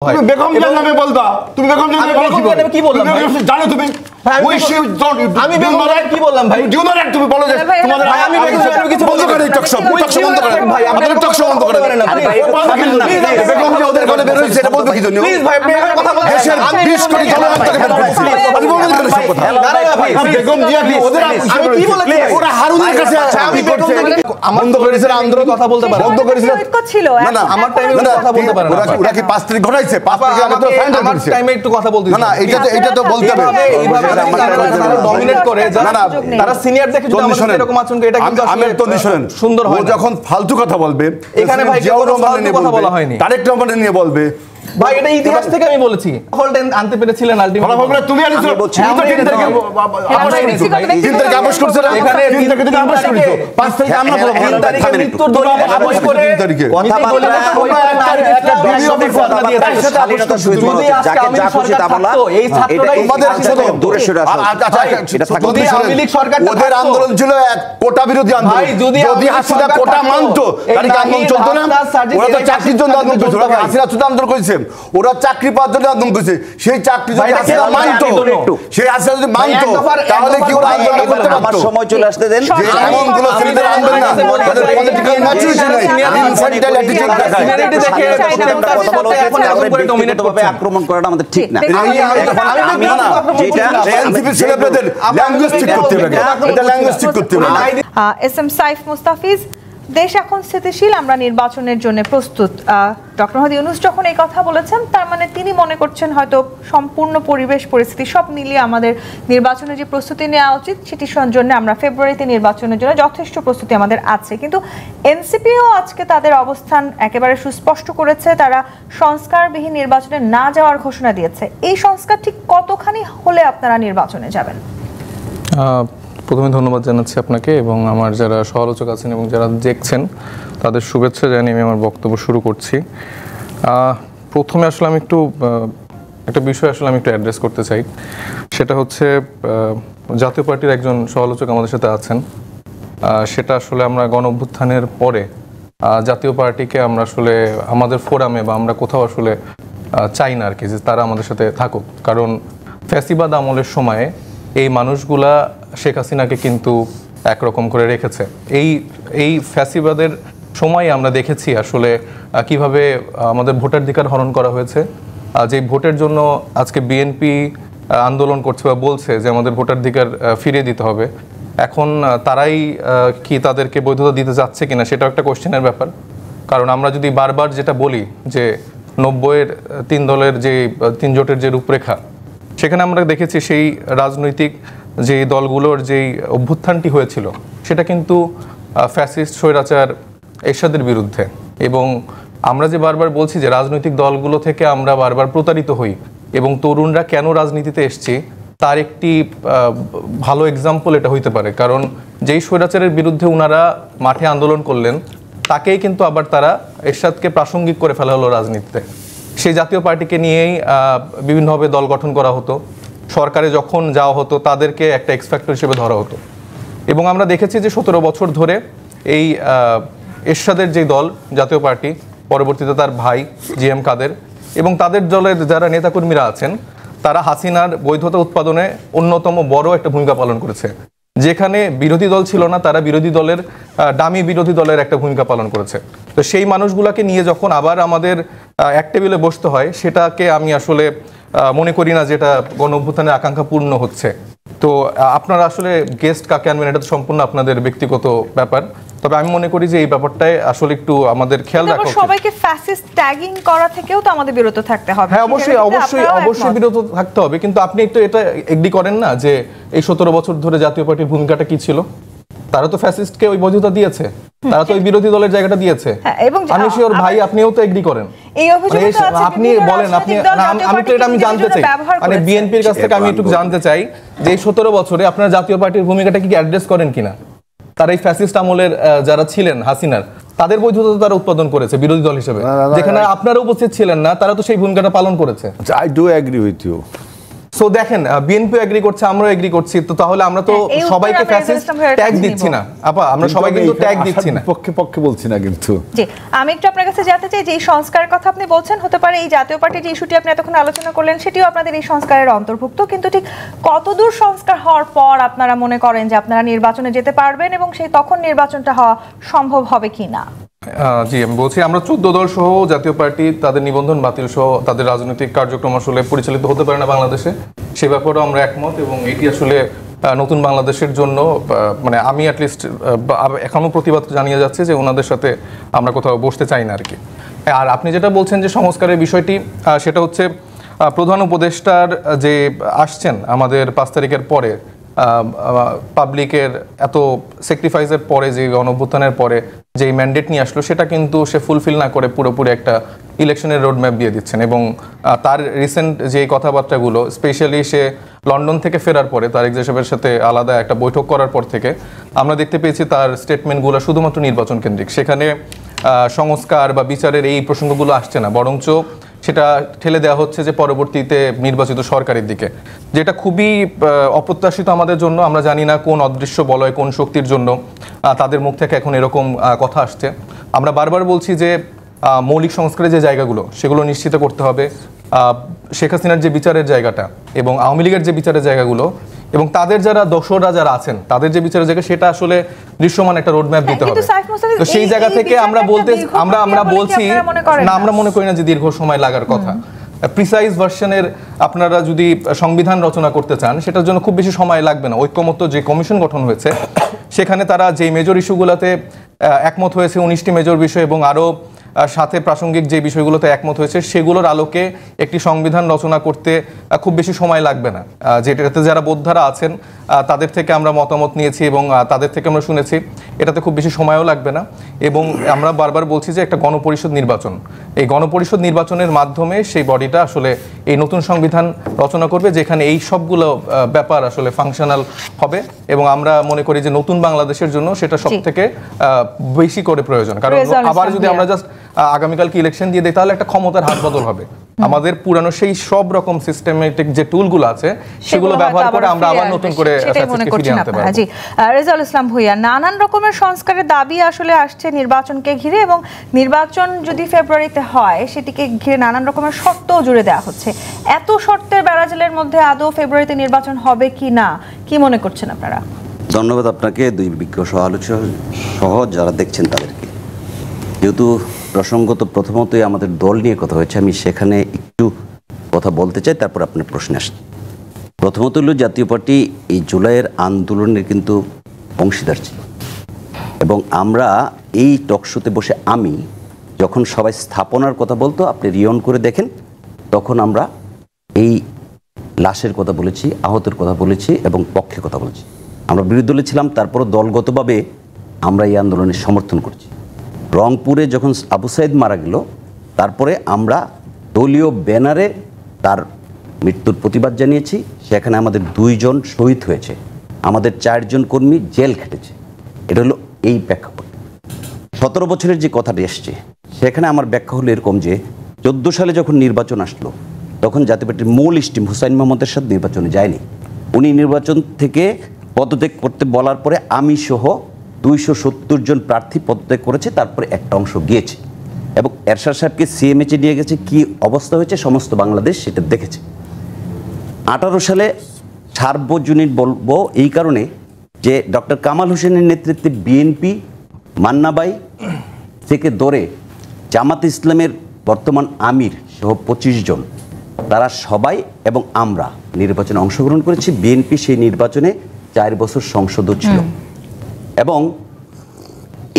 তুমি বেগম জিয়ার নামে বলবা তুমি বেগম জিয়ার নামে কি বললাম জানো তুমি আমি বেগম জিয়ার কি বললাম ভাই ডু নট তুমি বলো যে তোমাদের আমি বেগম জিয়ার কিছু বলতে পারি টকশো বন্ধ করে ভাই আপনারা টকশো বন্ধ করে বেগম জিয়া ওদের ঘরে বের হইছে এটা বলতে কি জন্য প্লিজ ভাই আপনি কথা বলেন দেশের 20 কোটি জনগণ থেকে বের করেছি আপনি বলবেন কেন সব কথা না ভাই বেগম জিয়া কি ওদের আমি কি বলেছি ওরা হারুনের কাছে আমি করতে বন্ধ করেছে আন্দোলন কথা বলতে পারে বন্ধ করেছে ছিল না আমার টাইমে কথা বলতে পারে না ওরা কি 5 তারিখ ঘটাইছে 5 তারিখে আমি তো ফাইনাল করছি টাইমে একটু কথা বলতে না এটা তো বলতে হবে এইভাবে তারা ডমিনেট করে তারা সিনিয়র দেখে যদি আমাদের এরকম আচরণ করে এটা কিন্তু আসলে তো শুনেন সুন্দর হয় যখন ফালতু কথা বলবে এখানে ভাই কোনো ফালতু কথা বলা হয়নি ডাইরেক্ট রহমানের নিয়ে বলবে ভাই এটা ইতিহাস থেকে আমি বলেছি ফলটা আনতে পেরেছিলেন আলটিমেটলি ফলটা তুমি আনিছো আমি তো 3 তারিখে আপোষ করছ না এখানে 3 তারিখে তুমি আপোষ করেছো 5 তারিখে আমরা 3 তারিখে মৃত্যুর দলিল আপোষ করে কথা বলতে একটা ভিডিও কথা দিয়ে স্বাধীনতা শহীদ যাকে যা খুশি তা বলা এই ছাত্ররা তোমাদের সাথে দূরে সরে আসো আচ্ছা এটা যদি আওয়ামী লীগ সরকার ওদের আন্দোলন ছিল এক কোটা বিরোধী আন্দোলন ভাই যদি হাসিনা কোটা মানতো তাহলে কি আন্দোলন চলতো না ওরা তো চাকরির জন্য আন্দোলন করছে ওরা হাসিনা শুধু আন্দোলন করেছে ওরা চাকরি পাওয়ার জন্য আন্দোলন করছে সেই চাকরি যদি হাসিনা মানতো সেই হাসিনা যদি মানতো তাহলে কি ওরা আন্দোলন করতে পারতো আমার সময় চলে আসতে দেন যে এমনগুলো ছেলেদের আন্দোলন না তাদের পলিটিক্যাল ম্যাচুরিটি নাই ইনফ্যান্টাইল অ্যাটিটিউড দেখায় সিনিয়রিটি দেখে কথা বলা হচ্ছে আমরা ডমিনেট ভাবে আক্রমণ করাটা আমাদের ঠিক না আমি যেটা এনসিপি ছেলেদের ল্যাঙ্গুয়েজ ঠিক করতে হবে এটা ল্যাঙ্গুয়েজ ঠিক করতে হবে এস এম সাইফ মুস্তাফিজ দেশ এখন স্থিতিশীল আমরা নির্বাচনের জন্য প্রস্তুত ডক্টর মোহাম্মদ ইউনূস যখন এই কথা বলেছেন তার মানে তিনি মনে করছেন হয়তো সম্পূর্ণ পরিবেশ পরিস্থিতি সব মিলিয়ে আমাদের নির্বাচনের যে প্রস্তুতি নেওয়া উচিত সেটির জন্য আমরা ফেব্রুয়ারিতে নির্বাচনের জন্য যথেষ্ট প্রস্তুতি আমাদের আছে কিন্তু এনসিপিও আজকে তাদের অবস্থান একেবারে সুস্পষ্ট করেছে তারা সংস্কারবিহীন নির্বাচনে না যাওয়ার ঘোষণা দিয়েছে এই সংস্কার ঠিক কতখানি হলে আপনারা নির্বাচনে যাবেন প্রথমে ধন্যবাদ জানাচ্ছি আপনাকে এবং আমার যারা সমালোচক আছেন এবং যারা দেখছেন তাদের শুভেচ্ছা জানিয়ে আমি আমার বক্তব্য শুরু করছি প্রথমে আসলে আমি একটা বিষয় আসলে আমি একটু অ্যাড্রেস করতে চাই সেটা হচ্ছে জাতীয় পার্টির একজন সমালোচক আমাদের সাথে আছেন সেটা আসলে আমরা গণ অভ্যুত্থানের পরে জাতীয় পার্টিকে আমরা আসলে আমাদের ফোরামে বা আমরা কোথাও আসলে চাই না আর কি যে তারা আমাদের সাথে থাকুক কারণ ফ্যাসিবাদ আমলের সময়ে এই মানুষগুলা শেখ হাসিনাকে কিন্তু একরকম করে রেখেছে এই ফ্যাসিবাদের সময় আমরা দেখেছি আসলে কিভাবে আমাদের ভোটাধিকার হরণ করা হয়েছে যে ভোটের জন্য আজকে বিএনপি আন্দোলন করছে বা বলছে যে আমাদের ভোটাধিকার ফিরিয়ে দিতে হবে এখন তারাই কি তাদেরকে বৈধতা দিতে যাচ্ছে কিনা সেটাও একটা কোশ্চেনের ব্যাপার কারণ আমরা যদি বারবার যেটা বলি যে 90-এর 3 দলের যে 3 জোটের যে রূপরেখা সেখানে আমরা দেখেছি সেই রাজনৈতিক যে দলগুলোর যেই অভ্যুত্থানটি হয়েছিল সেটা কিন্তু ফ্যাসিস্ট স্বৈরাচার এরশাদের বিরুদ্ধে এবং আমরা যে বারবার বলছি যে রাজনৈতিক দলগুলো থেকে আমরা বারবার প্রতারিত হই এবং তরুণরা কেন রাজনীতিতে এসছে তার একটি ভালো এক্সাম্পল এটা হইতে পারে কারণ যেই স্বৈরাচারের বিরুদ্ধে ওনারা মাঠে আন্দোলন করলেন তাকেই কিন্তু আবার তারা এরশাদকে প্রাসঙ্গিক করে ফেলা হলো রাজনীতিতে সেই জাতীয় পার্টিকে নিয়েই বিভিন্নভাবে দল গঠন করা হতো সরকারে যখন যাওয়া হতো তাদেরকে একটা এক্স ফ্যাক্টর হিসেবে ধরা হতো এবং আমরা দেখেছি যে 17 বছর ধরে এই এরশাদের যে দল জাতীয় পার্টি পরবর্তীতে তার ভাই জিএম কাদের এবং তাদের দলের যারা নেতাকর্মীরা আছেন তারা হাসিনার বৈধতা উৎপাদনে অন্যতম বড় একটা ভূমিকা পালন করেছে যেখানে বিরোধী দল ছিল না তারা বিরোধী দলের দামি বিরোধী দলের একটা ভূমিকা পালন করেছে তো সেই মানুষগুলোকে নিয়ে যখন আবার আমাদের এক টেবিলে বসতে হয় সেটাকে আমি আসলে মনে করি না যেটা গণ অভ্যুত্থানের আকাঙ্ক্ষা পূর্ণ হচ্ছে তো আপনারা আসলে গেস্ট কাকে আনবেন এটা তো সম্পূর্ণ আপনাদের ব্যক্তিগত ব্যাপার তবে আমি মনে করি যে এই ব্যাপারটায় আসলে একটু আমাদের খেয়াল রাখা উচিত সবাইকে ফ্যাসিস্ট ট্যাগিং করা থেকেও তো আমাদের বিরত থাকতে হবে হ্যাঁ অবশ্যই বিরত থাকতে হবে কিন্তু আপনি একটু এটা এগ্রি করেন না যে এই 17 বছর ধরে জাতীয় পার্টির ভূমিকাটা কি ছিল তারা তো ফ্যাসিস্টকে ওই বৈধতা দিয়েছে তারা তো ওই বিরোধী দলের জায়গাটা দিয়েছে আমি শিওর ভাই আপনিও তো এগ্রি করেন আপনি বলেন আপনি আমি তো এটা আমি জানতে চাই মানে বিএনপির কাছ থেকে আমি একটু জানতে চাই যে এই 17 বছরে আপনারা জাতীয় পার্টির ভূমিকাটা কি অ্যাড্রেস করেন কিনা তারা এই ফ্যাসিস্ট আমলের যারা ছিলেন হাসিনার তাদের বৈধতা তারা উৎপাদন করেছে বিরোধী দল হিসেবে যেখানে আপনারা উপস্থিত ছিলেন না তারা তো সেই ভূমিকাটা পালন করেছে I do agree with you so দেখেন বিএনপি এগ্রি করছে, আমরাও এগ্রি করছি, তো তাহলে আমরা তো সবাইকে ফ্যাসিস্ট ট্যাগ দিচ্ছি না আপা, আমরা সবাই কিন্তু ট্যাগ দিচ্ছি না, পক্ষে বলছি না কিন্তু। জি, আমি একটু আপনার কাছে জানতে চাই যে এই সংস্কারের কথা আপনি বলছেন, হতে পারে এই জাতীয় পার্টির যে ইস্যুটি আপনি এতক্ষণ আলোচনা করলেন সেটিও আপনাদের এই সংস্কারের অন্তর্ভুক্ত, কিন্তু ঠিক কতদূর সংস্কার হওয়ার পর আপনারা মনে করেন যে আপনারা নির্বাচনে যেতে পারবেন এবং সেই তখন নির্বাচনটা হওয়া সম্ভব হবে কিনা? জি, আমি বলছি আমরা 14 দল সহ জাতীয় পার্টি তাদের নিবন্ধন বাতিল সহ তাদের রাজনৈতিক কার্যক্রম আসলে পরিচালিত হতে পারে না বাংলাদেশে, সে ব্যাপারেও আমরা একমত, এবং এটি আসলে নতুন বাংলাদেশের জন্য মানে আমি অ্যাটলিস্ট এখনো প্রতিবাদ জানিয়ে যাচ্ছে যে ওনাদের সাথে আমরা কোথাও বসতে চাই না আর কি। আর আপনি যেটা বলছেন যে সংস্কারের বিষয়টি, সেটা হচ্ছে প্রধান উপদেষ্টার যে আসছেন আমাদের 5 তারিখের পরে, পাবলিকের এত স্যাক্রিফাইসের পরে, যে গণঅভ্যুত্থানের পরে যে ম্যান্ডেট নিয়ে আসলো, সেটা কিন্তু সে ফুলফিল না করে পুরোপুরি একটা ইলেকশনের রোডম্যাপ দিয়ে দিচ্ছেন। এবং তার রিসেন্ট যে কথাবার্তাগুলো, স্পেশালি সে লন্ডন থেকে ফেরার পরে তারেক সাহেবের সাথে আলাদা একটা বৈঠক করার পর থেকে আমরা দেখতে পেয়েছি তার স্টেটমেন্টগুলো শুধুমাত্র নির্বাচন কেন্দ্রিক, সেখানে সংস্কার বা বিচারের এই প্রসঙ্গগুলো আসছে না, বরঞ্চ সেটা ঠেলে দেওয়া হচ্ছে যে পরবর্তীতে নির্বাচিত সরকারের দিকে, যেটা খুবই অপ্রত্যাশিত আমাদের জন্য। আমরা জানি না কোন অদৃশ্য বলয়, কোন শক্তির জন্য তাদের মুখ থেকে এখন এরকম কথা আসছে। আমরা বারবার বলছি যে মৌলিক সংস্কারের যে জায়গাগুলো সেগুলো নিশ্চিত করতে হবে, শেখ হাসিনার যে বিচারের জায়গাটা এবং আওয়ামী লীগের যে বিচারের জায়গাগুলো এবং তাদের যারা দোসররা যারা আছেন তাদের যে বিচারের জায়গা, সেটা আসলে দৃশ্যমান একটা রোডম্যাপ দিতে হবে। তো সেই জায়গা থেকে আমরা বলছি না, আমরা মনে করি না যে দীর্ঘ সময় লাগার কথা। প্রিসাইজ ভার্সনের আপনারা যদি সংবিধান রচনা করতে চান, সেটার জন্য খুব বেশি সময় লাগবে না। ঐক্যমত্য যে কমিশন গঠন হয়েছে, সেখানে তারা যে মেজর ইস্যুগুলোতে একমত হয়েছে, 19টি মেজর বিষয় এবং আরও সাথে প্রাসঙ্গিক যে বিষয়গুলোতে একমত হয়েছে, সেগুলোর আলোকে একটি সংবিধান রচনা করতে খুব বেশি সময় লাগবে না। যেটাতে যারা বোদ্ধারা আছেন তাদের থেকে আমরা মতামত নিয়েছি এবং তাদের থেকে আমরা শুনেছি, এটাতে খুব বেশি সময়ও লাগবে না। এবং আমরা বারবার বলছি যে একটা গণপরিষদ নির্বাচন, এই গণপরিষদ নির্বাচনের মাধ্যমে সেই বডিটা আসলে এই নতুন সংবিধান রচনা করবে, যেখানে এই সবগুলো ব্যাপার আসলে ফাংশনাল হবে। এবং আমরা মনে করি যে নতুন বাংলাদেশের জন্য সেটা সব থেকে বেশি করে প্রয়োজন, কারণ আবার যদি আমরা জাস্ট আগামীকালকে ইলেকশন দিয়ে দেয়, তাহলে একটা ক্ষমতার হাত বদল হবে। আমাদের পুরানো সেই সব রকম সিস্টেমেটিক যে টুলগুলো আছে, সেগুলো ব্যবহার করে আমরা আবার নতুন করে ফিরিয়ে আনতে পারবো। জি, রেজাউল ইসলাম ভূঁইয়া, নানান রকমের সংস্কারের দাবি আসলে আসছে নির্বাচনকে ঘিরে, এবং নির্বাচন যদি ফেব্রুয়ারিতে হয়, সেটিকে ঘিরে নানান রকমের শর্তও জুড়ে দেওয়া হচ্ছে। এত শর্তের বেড়াজালের মধ্যে আদৌ ফেব্রুয়ারিতে নির্বাচন হবে কি না, কি মনে করছেন আপনারা? ধন্যবাদ আপনাকে, দুই বিজ্ঞ সহ সহ যারা দেখছেন তাদেরকে। যেহেতু প্রসঙ্গত প্রথমতই আমাদের দল নিয়ে কথা হয়েছে, আমি সেখানে একটু কথা বলতে চাই, তারপর আপনার প্রশ্নে আসি। প্রথমত হলো জাতীয় পার্টি এই জুলাইয়ের আন্দোলনের কিন্তু অংশীদার ছিল, এবং আমরা এই টকশোতে বসে আমি যখন সবাই স্থাপনার কথা বলতো, আপনি রিয়ন করে দেখেন, তখন আমরা এই লাশের কথা বলেছি, আহতের কথা বলেছি এবং পক্ষে কথা বলেছি। আমরা বিরোধী দলে ছিলাম, তারপরও দলগতভাবে আমরা এই আন্দোলনের সমর্থন করছি। রংপুরে যখন আবু সাইদ মারা গেল, তারপরে আমরা দলীয় ব্যানারে তার মৃত্যুর প্রতিবাদ জানিয়েছি। সেখানে আমাদের 2 জন শহীদ হয়েছে, আমাদের 4 জন কর্মী জেল খেটেছে। এটা হলো এই প্রেক্ষাপট। 17 বছরের যে কথাটি এসছে, সেখানে আমার ব্যাখ্যা হলো এরকম যে 14 সালে যখন নির্বাচন আসলো, তখন জাতীয় পার্টির মূল স্টিম হুসাইন মোহাম্মদের সাথে নির্বাচনে যায়নি। উনি নির্বাচন থেকে পদত্যাগ করতে বলার পরে আমি সহ 270 জন প্রার্থী পদত্যাগ করেছে, তারপরে একটা অংশ গিয়েছে এবং এরশাদ সাহেবকে সিএমএইচে নিয়ে গেছে। কি অবস্থা হয়েছে সমস্ত বাংলাদেশ সেটা দেখেছে। 18 সালে সার্বজনীন বলবো এই কারণে যে ডক্টর কামাল হোসেনের নেতৃত্বে বিএনপি, মান্নাবাই থেকে ধরে জামাত ইসলামের বর্তমান আমির সহ 25 জন, তারা সবাই এবং আমরা নির্বাচনে অংশগ্রহণ করেছি। বিএনপি সেই নির্বাচনে 4 বছর সংসদও ছিল এবং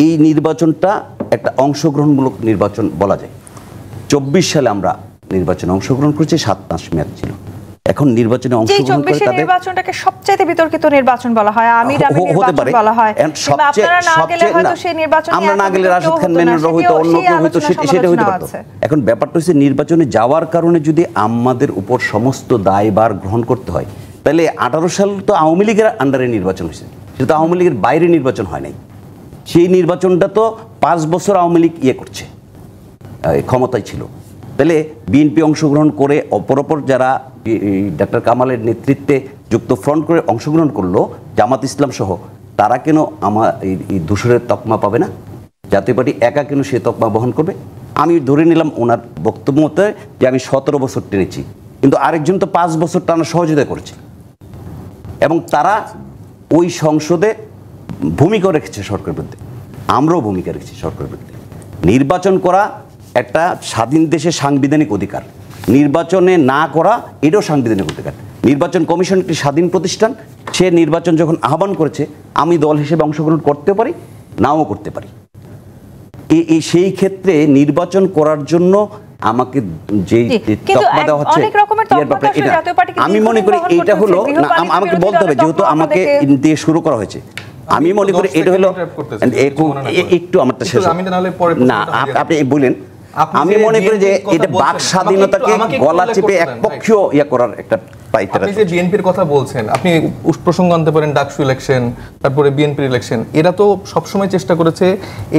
এই নির্বাচনটা একটা অংশগ্রহণমূলক নির্বাচন বলা যায়। 24 সালে আমরা নির্বাচনে অংশগ্রহণ করেছি, 7 মাস মেয়াদ ছিল। এখন নির্বাচনে অংশগ্রহণ করে তাদের নির্বাচনটাকে সবচেয়ে বিতর্কিত নির্বাচন বলা হয়, আমির নির্বাচন বলা হয়। আপনারা না গেলে হয়তো সেই নির্বাচনে আমরা না গেলে রাশিদ খান মেননরা হয়তো অন্য কেউ হয়তো সেটা হইতে পারত। এখন ব্যাপারটা হচ্ছে নির্বাচনে যাওয়ার কারণে যদি আমাদের উপর সমস্ত দায়ভার গ্রহণ করতে হয়, তাহলে 18 সাল তো আওয়ামী লীগের আন্ডারে নির্বাচন হয়েছে, সেটা আওয়ামী লীগের বাইরে নির্বাচন হয় নাই। সেই নির্বাচনটা তো 5 বছর আওয়ামী লীগ করছে, ক্ষমতায় ছিল। তাহলে বিএনপি অংশগ্রহণ করে অপর যারা ডক্টর কামালের নেতৃত্বে যুক্ত ফ্রন্ট করে অংশগ্রহণ করলো জামাত ইসলাম সহ, তারা কেন আমার এই দূষরের তকমা পাবে না? জাতীয় পার্টি একা কেন সে তকমা বহন করবে? আমি ধরে নিলাম ওনার বক্তব্য মতে যে আমি 17 বছর টেনেছি, কিন্তু আরেকজন তো 5 বছর টানা সহযোগিতা করেছে এবং তারা ওই সংসদে ভূমিকা রেখেছে সরকারের বিরুদ্ধে, আমরাও ভূমিকা রেখেছি সরকারের বিরুদ্ধে। নির্বাচন করা একটা স্বাধীন দেশের সাংবিধানিক অধিকার, নির্বাচনে না করা এটাও সাংবিধানিক অধিকার। নির্বাচন কমিশন একটি স্বাধীন প্রতিষ্ঠান, সে নির্বাচন যখন আহ্বান করেছে আমি দল হিসেবে অংশগ্রহণ করতে পারি, নাও করতে পারি। এই সেই ক্ষেত্রে নির্বাচন করার জন্য আমাকে যেই তকমা দেওয়া হচ্ছে, আমি মনে করি এটা হলো আমাকে বলতে হবে, যেহেতু আমাকে দিয়ে শুরু করা হয়েছে, আমি মনে করি এটা হলো একটু আমারটা শেষ না, আপনি বলেন। আমি মনে করি যে এটা বাক স্বাধীনতাকে গলা চেপে একপক্ষীয় ইয়া করার একটা আপনি যে বিএনপির কথা বলছেন, আপনি প্রসঙ্গ আনতে পারেন ডাকসু ইলেকশন, তারপরে বিএনপির ইলেকশন। এরা তো সবসময় চেষ্টা করেছে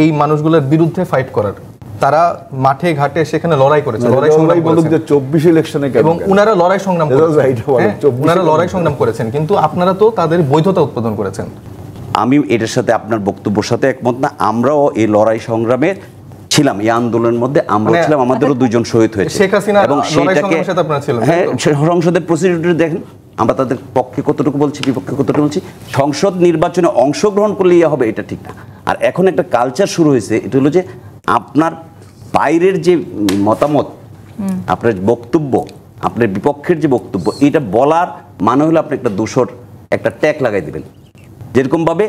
এই মানুষগুলোর বিরুদ্ধে ফাইট করার, তারা মাঠে ঘাটে সেখানে লড়াই করেছে, লড়াই সংগ্রাম করেছে। 24 ইলেকশনে এবং উনারা লড়াই সংগ্রাম করেছেন, কিন্তু আপনারা তো তাদের বৈধতা উৎপাদন করেছেন। আমি এটার সাথে আপনার বক্তব্যের সাথে একমত না। আমরাও এই লড়াই সংগ্রামের ছিলাম, এই আন্দোলনের মধ্যে আমরা ছিলাম, আমাদেরও 2 জন শহীদ হয়েছে এবং সেটাকে হ্যাঁ সংসদের প্রসিডিউর দেখেন, আমরা তাদের পক্ষে কতটুকু বলছি, বিপক্ষে কতটুকু বলছি। সংসদ নির্বাচনে অংশগ্রহণ করলে ইয়ে হবে, এটা ঠিক না। আর এখন একটা কালচার শুরু হয়েছে, এটা হলো যে আপনার বাইরের যে মতামত, আপনার বক্তব্য, আপনার বিপক্ষের যে বক্তব্য, এটা বলার মানে হলো আপনি একটা দোষর একটা ট্যাগ লাগাই দিবেন। যেরকম ভাবে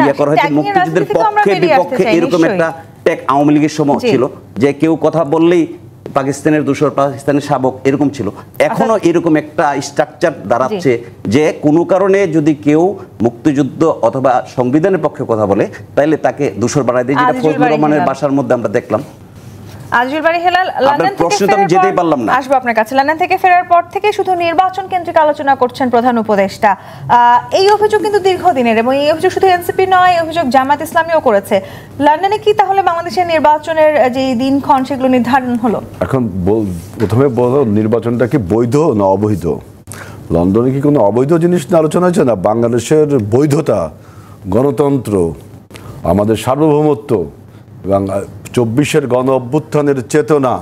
ইয়ে করা হয়েছে মুক্তিযুদ্ধের পক্ষে বিপক্ষে, এরকম একটা ট্যাগ আওয়ামী লীগের সময় ছিল, যে কেউ কথা বললেই পাকিস্তানের দোষর, পাকিস্তানের শাবক, এরকম ছিল। এখনো এরকম একটা স্ট্রাকচার দাঁড়াচ্ছে যে কোনো কারণে যদি কেউ মুক্তিযুদ্ধ অথবা সংবিধানের পক্ষে কথা বলে তাহলে তাকে দোষর বানায় দেয়, যেটা ফজলুর রহমানের বাসার মধ্যে আমরা দেখলাম। আজিজুল বারী হেলাল, লন্ডন থেকে আসবো আপনার কাছে। লন্ডন থেকে ফেরার পর থেকে শুধু নির্বাচন কেন্দ্রিক আলোচনা করছেন প্রধান উপদেষ্টা। এই অভিযোগ কিন্তু দীর্ঘদিনের, এবং এই অভিযোগ শুধু এনসিপি নয়, অভিযোগ জামাত ইসলামীও করেছে। লন্ডনে কি তাহলে বাংলাদেশের নির্বাচনের যে দিনক্ষণ সেগুলো নির্ধারণ হলো? এখন প্রথমে বলো নির্বাচনটা কি বৈধ না অবৈধ? লন্ডনে কি কোনো অবৈধ জিনিস নিয়ে আলোচনা হচ্ছে না? বাংলাদেশের বৈধতা, গণতন্ত্র, আমাদের সার্বভৌমত্ব এবং 24-এর গণ অভ্যুত্থানের চেতনা,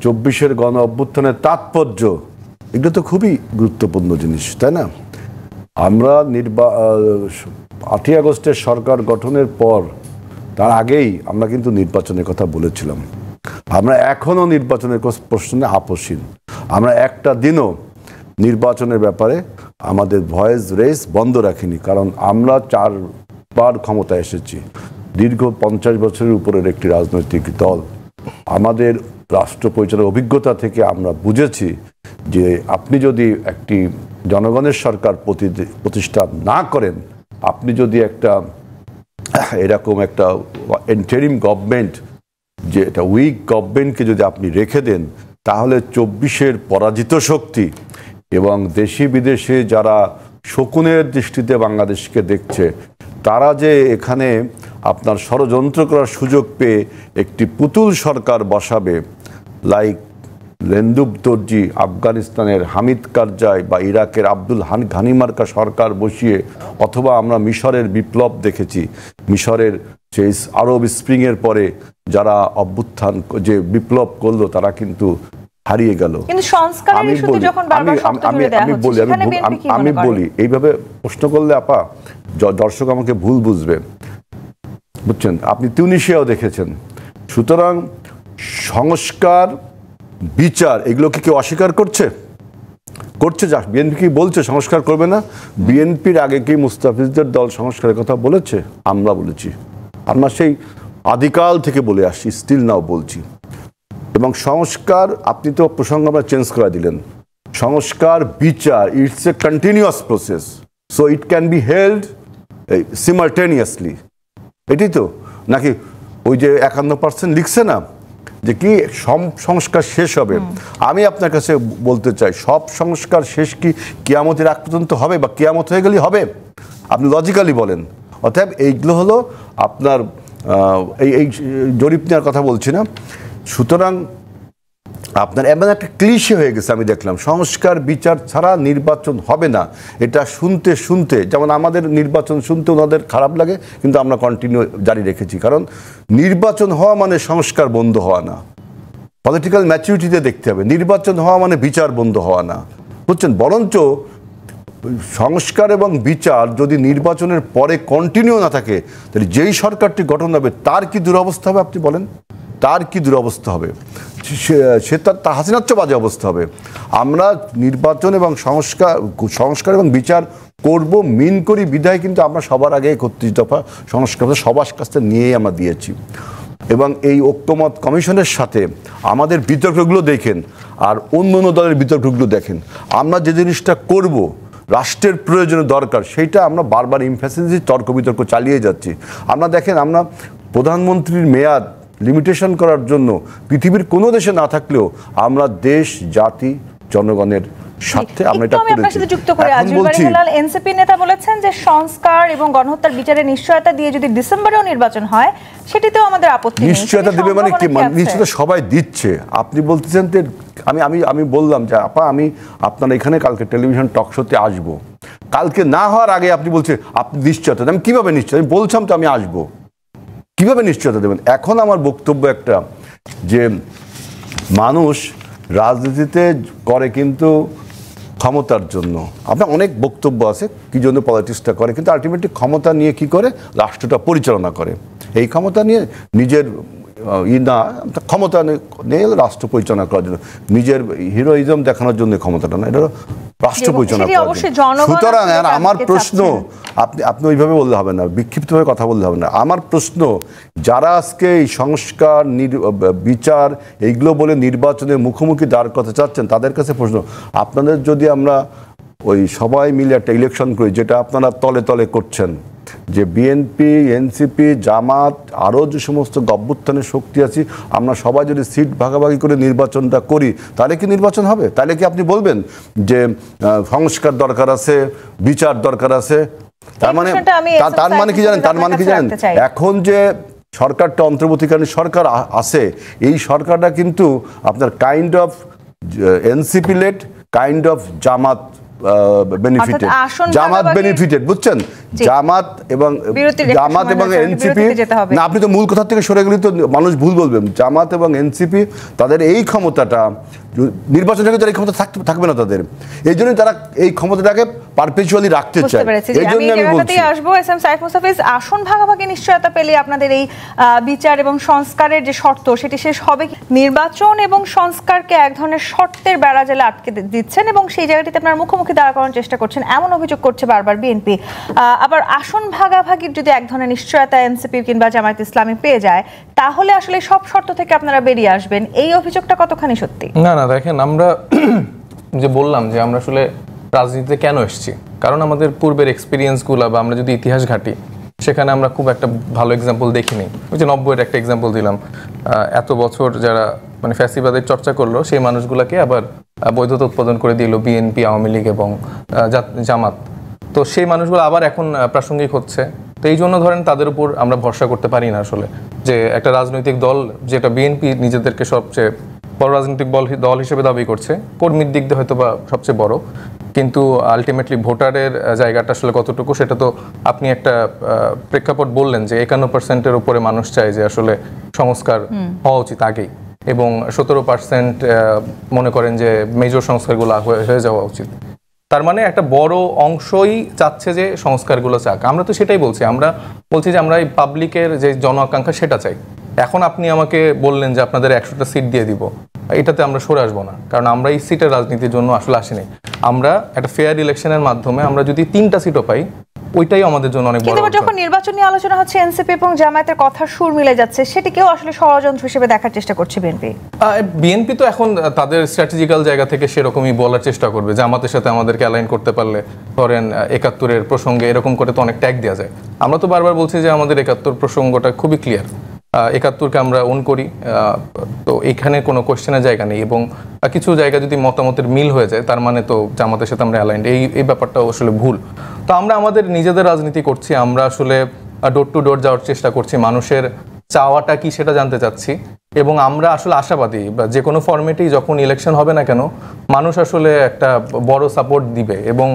24-এর গণ অভ্যুত্থানের তাৎপর্য, এগুলো তো খুবই গুরুত্বপূর্ণ জিনিস, তাই না? আমরা 8ই আগস্টের সরকার গঠনের পর, তার আগেই আমরা কিন্তু নির্বাচনের কথা বলেছিলাম। আমরা এখনও নির্বাচনের প্রশ্নে আপোষহীন। আমরা একটা দিনও নির্বাচনের ব্যাপারে আমাদের ভয়েস রেস বন্ধ রাখিনি, কারণ আমরা 4বার ক্ষমতায় এসেছি। দীর্ঘ 50 বছরের উপরের একটি রাজনৈতিক দল। আমাদের রাষ্ট্র পরিচালনার অভিজ্ঞতা থেকে আমরা বুঝেছি যে আপনি যদি একটি জনগণের সরকার প্রতিষ্ঠা না করেন, আপনি যদি একটা এরকম একটা ইন্টারিম গভর্নমেন্ট, যে এটা উইক গভর্নমেন্টকে যদি আপনি রেখে দেন, তাহলে 24-এর পরাজিত শক্তি এবং দেশি বিদেশে যারা শকুনের দৃষ্টিতে বাংলাদেশকে দেখছে, তারা যে এখানে আপনার ষড়যন্ত্র করার সুযোগ পেয়ে একটি পুতুল সরকার বসাবে, লাইক লেন্দুব দর্জি, আফগানিস্তানের হামিদ কারজাই বা ইরাকের আব্দুল ঘানি মার্কা সরকার বসিয়ে, অথবা আমরা মিশরের বিপ্লব দেখেছি, মিশরের সেই আরব স্প্রিংয়ের পরে যারা অভ্যুত্থান যে বিপ্লব করলো তারা কিন্তু হারিয়ে গেল। আমি বলি এইভাবে প্রশ্ন করলে আপা দর্শক আমাকে ভুল বুঝবে, বুঝছেন? আপনি তিউনিশিয়াও দেখেছেন। সুতরাং সংস্কার, বিচার, এগুলোকে কেউ অস্বীকার করছে? যা বিএনপি কি বলছে সংস্কার করবে না? বিএনপির আগে কি মুস্তাফিজদের দল সংস্কারের কথা বলেছে? আমরা বলেছি, আমরা সেই আদিকাল থেকে বলে আসছি, স্টিল নাও বলছি। এবং সংস্কার, আপনি তো প্রসঙ্গ আমরা চেঞ্জ করে দিলেন। সংস্কার, বিচার, it's a continuous process, so it can be held simultaneously. এটাই তো, নাকি ওই যে 51% লিখছে না যে কি সংস্কার শেষ হবে? আমি আপনার কাছে বলতে চাই, সব সংস্কার শেষ কি কিয়ামতের আগ পর্যন্ত হবে, বা কিয়ামত হয়ে গেলেই হবে? আপনি লজিক্যালি বলেন। অতএব এইগুলো হলো আপনার এই জরিপ নেওয়ার কথা বলছি না। সুতরাং আপনার এমন একটা ক্লিশে হয়ে গেছে, আমি দেখলাম সংস্কার বিচার ছাড়া নির্বাচন হবে না। এটা শুনতে শুনতে যেমন আমাদের নির্বাচন শুনতে ওনাদের খারাপ লাগে, কিন্তু আমরা কন্টিনিউ জারি রেখেছি, কারণ নির্বাচন হওয়া মানে সংস্কার বন্ধ হওয়া না। পলিটিক্যাল ম্যাচুরিটিতে দেখতে হবে, নির্বাচন হওয়া মানে বিচার বন্ধ হওয়া না, বুঝছেন? বরঞ্চ সংস্কার এবং বিচার যদি নির্বাচনের পরে কন্টিনিউ না থাকে, তাহলে যেই সরকারটি গঠন হবে তার কি দুরবস্থা হবে আপনি বলেন? তার কি দুরবস্থা হবে? সে তার হাসিনার চেয়ে বাজে অবস্থা হবে। আমরা নির্বাচন এবং সংস্কার এবং বিচার করব মিন করি বিধায় কিন্তু আমরা সবার আগে 31 দফা সংস্কার সবার কাছে নিয়েই আমরা দিয়েছি। এবং এই ঐক্যমত কমিশনের সাথে আমাদের বিতর্কগুলো দেখেন আর অন্য অন্য দলের বিতর্কগুলো দেখেন। আমরা যে জিনিসটা করব রাষ্ট্রের প্রয়োজনে দরকার, সেইটা আমরা বারবার এমফাসিস তর্ক বিতর্ক চালিয়ে যাচ্ছি। আমরা দেখেন, আমরা প্রধানমন্ত্রীর মেয়াদ লিমিটেশন করার জন্য পৃথিবীর কোনো দেশে না থাকলেও আমরা দেশ জাতি জনগণের স্বার্থে আমরা এটা করেছি। যুক্ত করে এনসিপি নেতা বলেছেন যে সংস্কার এবং গণহত্যার বিচারের নিশ্চয়তা দিয়ে যদি ডিসেম্বরেও নির্বাচন হয় সেটিতেও আমাদের আপত্তি নেই। নিশ্চয়তা দেবে মানে কি? নিশ্চয়তা সবাই দিচ্ছে। আপনি বলতেছেন যে আমি বললাম যে আপা আমি আপনার এখানে কালকে টেলিভিশন টক শোতে আসবো, কালকে না হওয়ার আগে আপনি বলছেন আপনি নিশ্চয়তা, আমি কিভাবে নিশ্চয়? আমি বলছিলাম তো আমি আসবো, কিভাবে নিশ্চয়তা দেবেন? এখন আমার বক্তব্য একটা, যে মানুষ রাজনীতিতে করে কিন্তু ক্ষমতার জন্য। আপনার অনেক বক্তব্য আছে কি জন্য পলিটিক্সটা করে, কিন্তু আলটিমেটলি ক্ষমতা নিয়ে কি করে? রাষ্ট্রটা পরিচালনা করে। এই ক্ষমতা নিয়ে নিজের ক্ষমতা নিয়ে রাষ্ট্র পরিচালনা করার জন্য, নিজের হিরোইজম দেখানোর জন্য ক্ষমতাটা না, এটা রাষ্ট্র পরিচালনা করার জন্য। সুতরাং আমার প্রশ্ন, আপনি ওইভাবে বললে হবে না, বিক্ষিপ্তভাবে কথা বললে হবে না। আমার প্রশ্ন, যারা আজকে এই সংস্কার বিচার এইগুলো বলে নির্বাচনের মুখোমুখি দাঁড় করতে চাচ্ছেন, তাদের কাছে প্রশ্ন, আপনাদের যদি আমরা ওই সবাই মিলে একটা ইলেকশন করি, যেটা আপনারা তলে তলে করছেন, যে বিএনপি, এনসিপি, জামাত, আরও যে সমস্ত গভ্যুত্থানের শক্তি আছে, আমরা সবাই যদি সিট ভাগাভাগি করে নির্বাচনটা করি, তাহলে কি নির্বাচন হবে? তাহলে কি আপনি বলবেন যে সংস্কার দরকার আছে, বিচার দরকার আছে? তার মানে কি জানেন, এখন যে সরকারটা অন্তর্বর্তীকালীন সরকার আছে, এই সরকারটা কিন্তু আপনার kind of NCP led, kind of Jamaat benefited, বুঝছেন? জামাত এবং এনসিপি না, আপনি তো মূল কথা থেকে সরে গেলে তো মানুষ ভুল বলবেন। জামাত এবং এনসিপি তাদের এই ক্ষমতাটা নির্বাচন থেকে এই ক্ষমতা থাকবে না তাদের, এই জন্য তারা এই ক্ষমতাটাকে পারপেচুয়ালি রাখতে চায়। এই জন্য আমি বলছি আসবো এসএম সাইফ মুস্তাফিজ, আসন ভাগাভাগি নিশ্চয়তা পেলে আপনাদের এই বিচার এবং সংস্কারের যে শর্ত সেটি শেষ হবে। নির্বাচন এবং সংস্কারকে এক ধরনের শর্তের বেড়াজালে আটকে দিচ্ছেন এবং সেই জায়গাটিতে আপনার মুখোমুখি দাঁড় করানোর চেষ্টা করছেন, এমন অভিযোগ করছে বারবার বিএনপি। আবার আসন ভাগাভাগির যদি এক ধরনের নিশ্চয়তা এনসিপি কিংবা জামায়াত ইসলামী পেয়ে যায়, তাহলে আসলে সব শর্ত থেকে আপনারা বেরিয়ে আসবেন, এই অভিযোগটা কতখানি সত্যি? না, দেখেন, আমরা যে বললাম যে আমরা আসলে রাজনীতিতে কেন এসেছি, কারণ আমাদের পূর্বের এক্সপিরিয়েন্সগুলো বা আমরা যদি ইতিহাস ঘাঁটি, সেখানে আমরা খুব একটা ভালো এক্সাম্পল দেখিনি। ওই যে 90-এর একটা এক্সাম্পল দিলাম, এত বছর যারা মানে ফ্যাসিবাদের চর্চা করলো, সেই মানুষগুলোকে আবার বৈধতা উৎপাদন করে দিল বিএনপি, আওয়ামী লীগ এবং জামাত। তো সেই মানুষগুলো আবার এখন প্রাসঙ্গিক হচ্ছে। তো এই জন্য ধরেন তাদের উপর আমরা ভরসা করতে পারি না আসলে, যে একটা রাজনৈতিক দল, যেটা বিএনপি নিজেদেরকে সবচেয়ে বড় রাজনৈতিক দল হিসেবে দাবি করছে, কর্মীর দিক দিয়ে হয়তো বা সবচেয়ে বড়, কিন্তু আলটিমেটলি ভোটারের জায়গাটা আসলে কতটুকু, সেটা তো আপনি একটা প্রেক্ষাপট বললেন যে 51%-এর উপরে মানুষ চায় যে আসলে সংস্কার হওয়া উচিত আগেই, এবং 17% মনে করেন যে মেজর সংস্কারগুলো হয়ে যাওয়া উচিত। তার মানে একটা বড় অংশই চাচ্ছে যে সংস্কারগুলো চাক। আমরা তো সেটাই বলছি, আমরা বলছি যে আমরা এই পাবলিকের যে জন আকাঙ্ক্ষা সেটা চাই। এখন আপনি আমাকে বললেন যে আপনাদের 100টা সিট দিয়ে দিব, এটাতে আমরা সরে আসবো না, কারণ আমরা এই সিটের রাজনীতির জন্য আসলে আসিনি। আমরা একটা ফেয়ার ইলেকশনের মাধ্যমে আমরা যদি 3টা সিটও পাই, ওইটাই আমাদের জন্য অনেক বড়। কিন্তু যখন নির্বাচন নিয়ে আলোচনা হচ্ছে, এনসিপি এবং জামায়াতের কথার সুর মিলে যাচ্ছে, সেটিকেও আসলে ষড়যন্ত্র হিসেবে দেখার চেষ্টা করছে বিএনপি তো এখন তাদের স্ট্র্যাটেজিক্যাল জায়গা থেকে সেরকমই বলার চেষ্টা করবে। জামাতের সাথে আমাদেরকে অ্যালাইন করতে পারলে, ধরেন 71-এর প্রসঙ্গে এরকম করে তো অনেক ট্যাগ দেওয়া যায়। আমরা তো বারবার বলছি যে আমাদের 71 প্রসঙ্গটা খুবই ক্লিয়ার, 71কে আমরা ওন করি, তো এখানে কোনো কোশ্চেনের জায়গা নেই। এবং কিছু জায়গা যদি মতামতের মিল হয়ে যায়, তার মানে তো জামাতের সাথে আমরা অ্যালাইন্ড, এই ব্যাপারটাও আসলে ভুল। তো আমরা আমাদের নিজেদের রাজনীতি করছি, আমরা আসলে ডোর টু ডোর যাওয়ার চেষ্টা করছি, মানুষের চাওয়াটা কি সেটা জানতে চাচ্ছি। এবং আমরা আসলে আশাবাদী যে কোনো ফরম্যাটেই যখন ইলেকশন হবে না কেন মানুষ আসলে একটা বড় সাপোর্ট দিবে। এবং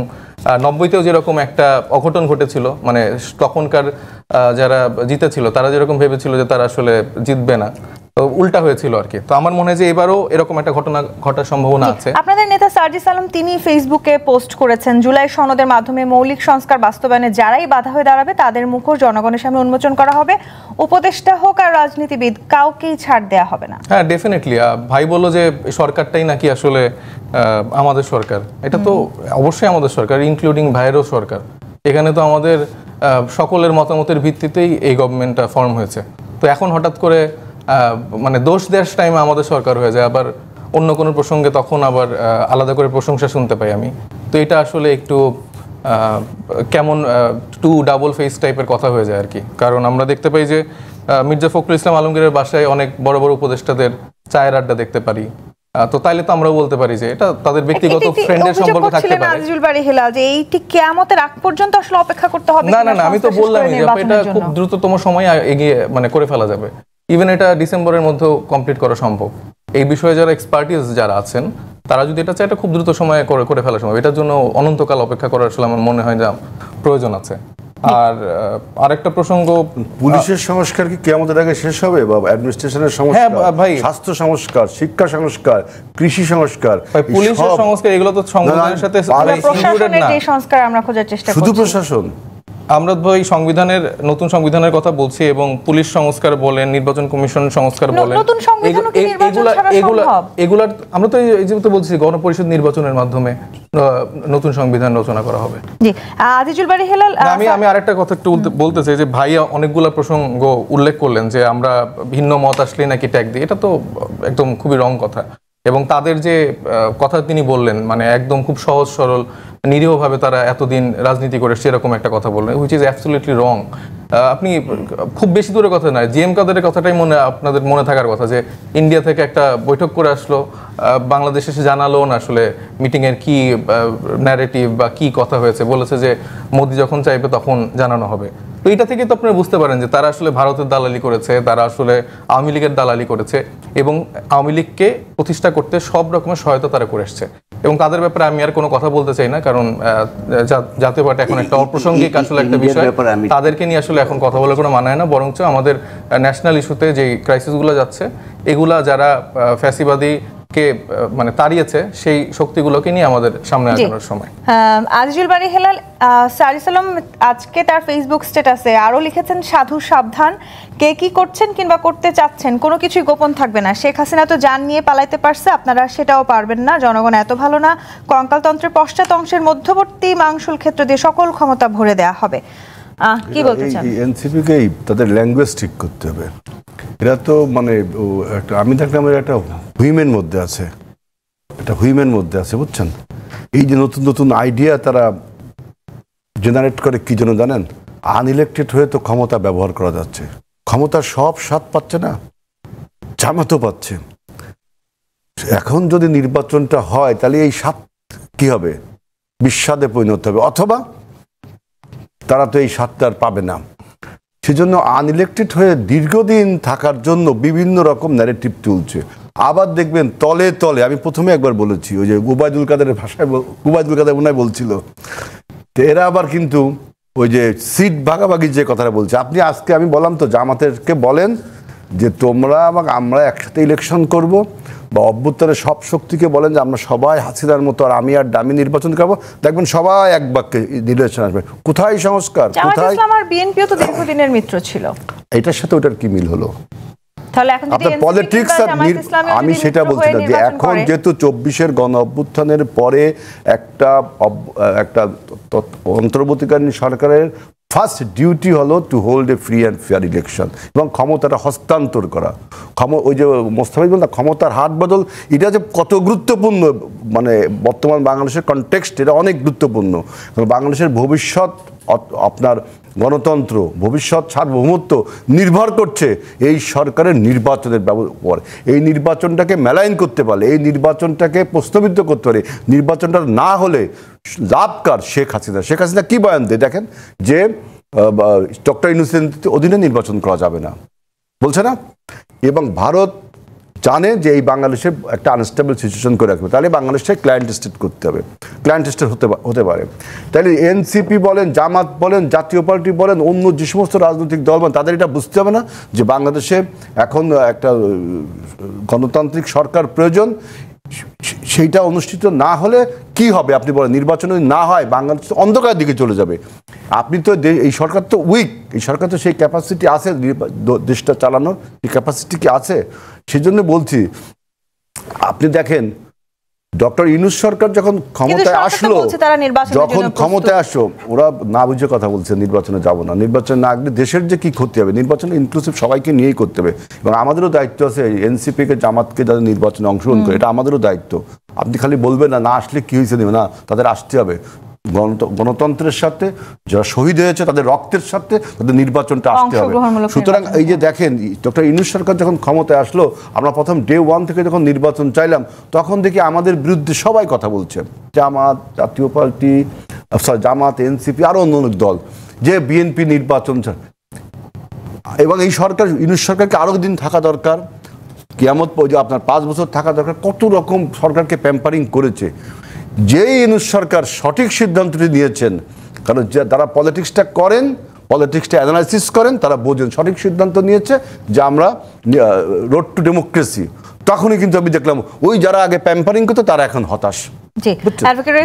90তেও যেরকম একটা অঘটন ঘটেছিল, মানে তখনকার যারা জিতেছিল তারা যেরকম ভেবেছিল যে তারা আসলে জিতবে না, তো উল্টা হয়েছিল আর কি। তো আমার মনে হয় যে এবারও এরকম একটা ঘটনা ঘটার সম্ভাবনা আছে। আপনাদের নেতা সার্জিস আলম তিনি ফেসবুকে পোস্ট করেছেন, জুলাই সনদের মাধ্যমে মৌলিক সংস্কার বাস্তবায়নে যারাই বাধা হয়ে দাঁড়াবে তাদের মুখোশ জনগণের সামনে উন্মোচন করা হবে। উপদেষ্টা হোক আর রাজনীতিবিদ, কাউকেই ছাড় দেয়া হবে না। হ্যাঁ, ডেফিনেটলি। ভাই বললো যে সরকারটাই নাকি আসলে আমাদের সরকার। এটা তো অবশ্যই আমাদের সরকার, ইনক্লুডিং ভাইয়েরও সরকার। এখানে তো আমাদের সকলের মতামতের ভিত্তিতেই এই গভর্নমেন্টটা ফর্ম হয়েছে। তো এখন হঠাৎ করে মানে দোষ দেওয়ার টাইমে আমাদের সরকার হয়ে যায়, আবার অন্য কোনো প্রসঙ্গে তখন আবার আলাদা করে প্রশংসা শুনতে পাই আমি। তো এটা আসলে একটু কেমন টু ডাবল ফেস টাইপের কথা হয়ে যায় আর কি। কারণ আমরা দেখতে পাই যে মির্জা ফখরুল ইসলাম আলমগীরের বাসায় অনেক বড় বড় উপদেষ্টাদের চায়ের আড্ডা দেখতে পারি। তো তাইলে তো আমরাও বলতে পারি যে এটা তাদের ব্যক্তিগত ফ্রেন্ডের সম্পর্ক থাকতে পারে। আজিজুল বারী হেলাল যে এইটি কিয়ামতের আগ পর্যন্ত আসলে অপেক্ষা করতে হবে। না, আমি তো বললামই যে এটা খুব দ্রুততম সময়ে এগিয়ে মানে করে ফেলা যাবে। ইভেন এটা ডিসেম্বরের মধ্যেও কমপ্লিট করা সম্ভব। এই বিষয়ে যারা এক্সপার্টিস যারা আছেন তারা যদি এটা চায় এটা খুব দ্রুত সময়ে করে ফেলা সম্ভব। এটার জন্য অনন্তকাল অপেক্ষা করার আসলে আমার মনে হয় যে প্রয়োজন আছে। আর আরেকটা প্রসঙ্গ, পুলিশের সংস্কার কি কিয়ামতের আগে শেষ হবে? বা অ্যাডমিনিস্ট্রেশনের সংস্কার, ভাই, স্বাস্থ্য সংস্কার, শিক্ষা সংস্কার, কৃষি সংস্কার, পুলিশের সংস্কার, এগুলো তো সংবিধানের সাথে প্রশাসনের যে সংস্কার আমরা খোঁজার চেষ্টা করছি। শুধু প্রশাসন? আমরা ভাই নতুন সংবিধানের কথা বলছি, এবং পুলিশ সংস্কার বলেন, নির্বাচন কমিশন সংস্কার বলেন, এগুলা আমরা তো এই যে বলছি গণপরিষদ নির্বাচনের মাধ্যমে নতুন সংবিধান রচনা করা হবে। জি, আজিজুল বারী হেলাল, আমি আরেকটা কথা একটু বলতে চাই যে ভাই অনেকগুলা প্রসঙ্গ উল্লেখ করলেন যে আমরা ভিন্ন মত আসলে নাকি ট্যাগ দিই। এটা তো একদম খুবই রং কথা। এবং তাদের যে কথা তিনি বললেন, মানে একদম খুব সহজ সরল নিরীহভাবে তারা এতদিন রাজনীতি করে সেরকম একটা কথা বললেন, হুইচ ইজ অ্যাবসলিউটলি রং। আপনি খুব বেশি দূরের কথা নয়, জিএম কাদেরের কথাটাই আপনাদের মনে থাকার কথা যে ইন্ডিয়া থেকে একটা বৈঠক করে আসলো, বাংলাদেশে এসে জানালো না আসলে মিটিংয়ের কি ন্যারেটিভ বা কি কথা হয়েছে, বলেছে যে মোদি যখন চাইবে তখন জানানো হবে। তো এটা থেকে তো আপনারা বুঝতে পারেন যে তারা আসলে ভারতের দালালি করেছে, তারা আসলে আওয়ামী লীগের দালালি করেছে, এবং আওয়ামী লীগকে প্রতিষ্ঠা করতে সব রকমের সহায়তা তারা করে এসছে। এবং তাদের ব্যাপারে আমি আর কোনো কথা বলতে চাই না, কারণ জাতীয় পার্টি এখন একটা অপ্রাসঙ্গিক আসলে একটা বিষয়, তাদেরকে নিয়ে আসলে এখন কথা বলে কোনো মানায় না। বরঞ্চ আমাদের ন্যাশনাল ইস্যুতে যে ক্রাইসিসগুলো যাচ্ছে, এগুলা যারা ফ্যাসিবাদী কে মানে তাড়িয়েছে সেই শক্তিগুলোকে নিয়ে আমাদের সামনে আসার সময়। আজিজুল বারী হেলাল, সার্জিস আলম আজকে তার ফেসবুক স্ট্যাটাসে আরো লিখেছেন, সাধু সাবধান, কে কি করছেন কিংবা করতে চাচ্ছেন কোনো কিছুই গোপন থাকবে না। শেখ হাসিনা তো জান নিয়ে পালাইতে পারছে, আপনারা সেটাও পারবেন না। জনগণ এত ভালো না, কঙ্কালতন্ত্রের পশ্চাৎ অংশের মধ্যবর্তী মাংসল ক্ষেত্র দিয়ে সকল ক্ষমতা ভরে দেয়া হবে। কি বলতে চান? এনসিপি কে তাদের ল্যাঙ্গুয়েজ ঠিক করতে হবে। এরা তো মানে একটা, আমি দেখলাম একটা হুইমের মধ্যে আছে, একটা হুইমের মধ্যে আছে, বুঝছেন? এই যে নতুন নতুন আইডিয়া তারা জেনারেট করে, কি জন্য জানেন? আনইলেক্টেড হয়ে তো ক্ষমতা ব্যবহার করা যাচ্ছে, ক্ষমতার সব স্বাদ পাচ্ছে না, জামাতও পাচ্ছে। এখন যদি নির্বাচনটা হয় তাহলে এই স্বাদ কি হবে? বিস্বাদে পরিণত হবে, অথবা তারা তো এই স্বাদটা আর পাবে না। সেজন্য আনইলেক্টেড হয়ে দীর্ঘদিন থাকার জন্য বিভিন্ন রকম ন্যারেটিভ তুলছে। আবার দেখবেন তলে তলে, আমি প্রথমে একবার বলেছি, ওই যে উবায়দুল কাদেরের ভাষায়, উবায়দুল কাদের মনে হয় বলছিল, তো এরা আবার কিন্তু ওই যে সিট ভাগাভাগির যে কথাটা বলছে। আপনি আজকে আমি বললাম তো জামাতেরকে বলেন যে তোমরা আমাকে, আমরা একসাথে ইলেকশন করব, বা অভ্যুত্থানের সব শক্তিকে বলেন যে আমরা সবাই হাসিনার মতো আর আমি আর ডামি নির্বাচন করবো, দেখবেন সবাই এক বাক্যে নির্বাচন আসবে। কোথায় সংস্কার? কোথায়? আমার বিএনপিও তো দীর্ঘদিনের মিত্র ছিল, এটার সাথে ওটার কি মিল হলো? তাহলে এখন যদি পলিটিক্স, আমি সেটা বলছি না যে এখন যেহেতু 24-এর গণ অভ্যুত্থানের পরে একটা অন্তর্বর্তীকালীন সরকারের ফার্স্ট ডিউটি হলো to hold a free and fair election, এবং ক্ষমতাটা হস্তান্তর করা। ওই যে মোস্তাফিজ বলল ক্ষমতার হাত বদল, এটা যে কত গুরুত্বপূর্ণ, মানে বর্তমান বাংলাদেশের কনটেক্সট এটা অনেক গুরুত্বপূর্ণ। বাংলাদেশের ভবিষ্যৎ, আপনার গণতন্ত্র, ভবিষ্যৎ সার্বভৌমত্ব নির্ভর করছে এই সরকারের নির্বাচনের উপর। এই নির্বাচনটাকে মেলাইন করতে পারলে, এই নির্বাচনটাকে প্রশ্নবিদ্ধ করতে পারে, নির্বাচনটা না হলে লাভকার শেখ হাসিনা। শেখ হাসিনা কি বয়ান দেয় দেখেন, যে ডক্টর ইউনূসের অধীনে নির্বাচন করা যাবে না। বলছে না? এবং ভারত জানে যে এই বাংলাদেশে একটা আনস্টেবল সিচুয়েশন করে রাখবে, তাহলে বাংলাদেশে ক্লায়েন্ট স্টেট করতে হবে, ক্লায়েন্ট স্টেট হতে পারে। তাহলে এনসিপি বলেন, জামাত বলেন, জাতীয় পার্টি বলেন, অন্য যে সমস্ত রাজনৈতিক দল বলেন, তাদের এটা বুঝতে হবে না যে বাংলাদেশে এখন একটা গণতান্ত্রিক সরকার প্রয়োজন। সেইটা অনুষ্ঠিত না হলে কি হবে আপনি বলেন? নির্বাচন যদি না হয় বাংলাদেশ অন্ধকারের দিকে চলে যাবে। আপনি তো এই সরকার তো উইক, এই সরকার তো সেই ক্যাপাসিটি আছে দেশটা চালানোর, এই ক্যাপাসিটি কি আছে? সেজন্য বলছি, আপনি দেখেন ডক্টর ইউনূস সরকার যখন ক্ষমতায় আসলো, ওরা না বুঝে কথা বলছে নির্বাচনে যাব না, নির্বাচনে না গেলে দেশের যে কি ক্ষতি হবে। নির্বাচনে ইনক্লুসিভ সবাইকে নিয়েই করতে হবে, এবং আমাদেরও দায়িত্ব আছে এনসিপি কে, জামাতকে যাদের নির্বাচনে অংশগ্রহণ করে, এটা আমাদেরও দায়িত্ব। আপনি খালি বলবেন না আসলে কি হয়েছে না, তাদের আসতে হবে। গণতন্ত্রের সাথে যারা শহীদ হয়েছে তাদের রক্তের সাথে তাদের নির্বাচনটা আসতে হবে। সুতরাং এই যে দেখেন ডক্টর ইউনূস সরকার যখন ক্ষমতায় আসলো, আমরা প্রথম ডে 1 থেকে যখন নির্বাচন চাইলাম, তখন দেখি আমাদের বিরুদ্ধে সবাই কথা বলছে, জামাত, জাতীয় পার্টি, জামাত, এনসিপি, আরো অন্য অনেক দল, যে বিএনপি নির্বাচন। এবং এই সরকার, ইউনূস সরকারকে আরো দিন থাকা দরকার, কিয়ামত আপনার 5 বছর থাকা দরকার। কত রকম সরকারকে প্যাম্পারিং করেছে। যেই ইউনূস সরকার সঠিক সিদ্ধান্তটি নিয়েছেন, কারণ যারা পলিটিক্সটা করেন, পলিটিক্সটা অ্যানালাইসিস করেন, তারা বোঝেন সঠিক সিদ্ধান্ত নিয়েছে যে আমরা রোড টু ডেমোক্রেসি। তখনই কিন্তু আমি দেখলাম ওই যারা আগে প্যাম্পারিং করতো তারা এখন হতাশ,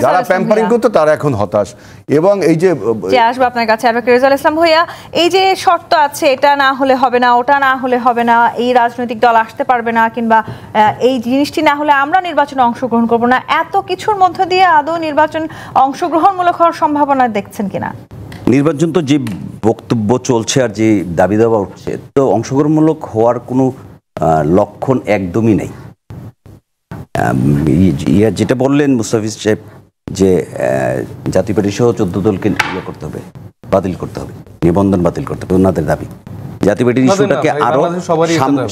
যারা প্যাম্পারিং করতো তারা এখন হতাশ। এবং এই যে আসবো আপনার কাছে অ্যাডভোকেট রেজাউল ইসলাম ভাইয়া, এই যে শর্ত আছে, এটা না হলে হবে না, ওটা না হলে হবে না, এই রাজনৈতিক দল আসতে পারবে না, কিংবা এই জিনিসটি না হলে আমরা নির্বাচনে অংশগ্রহণ করবো না, এত কিছুর মধ্য দিয়ে আদৌ নির্বাচন অংশগ্রহণমূলক হওয়ার সম্ভাবনা দেখছেন কিনা? নির্বাচন তো যে বক্তব্য চলছে আর যে দাবি দাবা উঠছে, তো অংশগ্রহণমূলক হওয়ার কোনো লক্ষণ একদমই নেই। যেটা বললেন মুস্তাফিজ সাহেব, যে জাতীয় পার্টি সহ 14 দলকে করতে হবে, বাতিল করতে হবে, নিবন্ধন বাতিল করতে হবে, ওনাদের দাবি। জাতীয় পার্টির ইস্যুটাকে আরো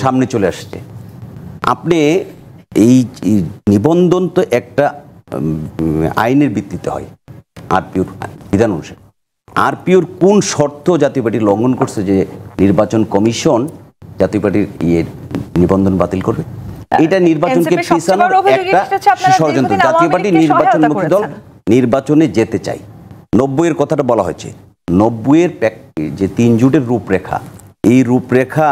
সামনে চলে আসছে। আপনি এই নিবন্ধন তো একটা আইনের ভিত্তিতে হয়, আরপিওর বিধান অনুসারে। আরপিওর কোন শর্ত জাতীয় পার্টি লঙ্ঘন করছে যে নির্বাচন কমিশন জাতীয় পার্টির নিবন্ধন বাতিল করবে? এটা নির্বাচনকে পিছানোর একটা ষড়যন্ত্র। জাতীয় পার্টি নির্বাচনমুখী দল, নির্বাচনে যেতে চাই। 90-এর কথাটা বলা হয়েছে। 90-এর যে 3 জোটের রূপরেখা, এই রূপরেখা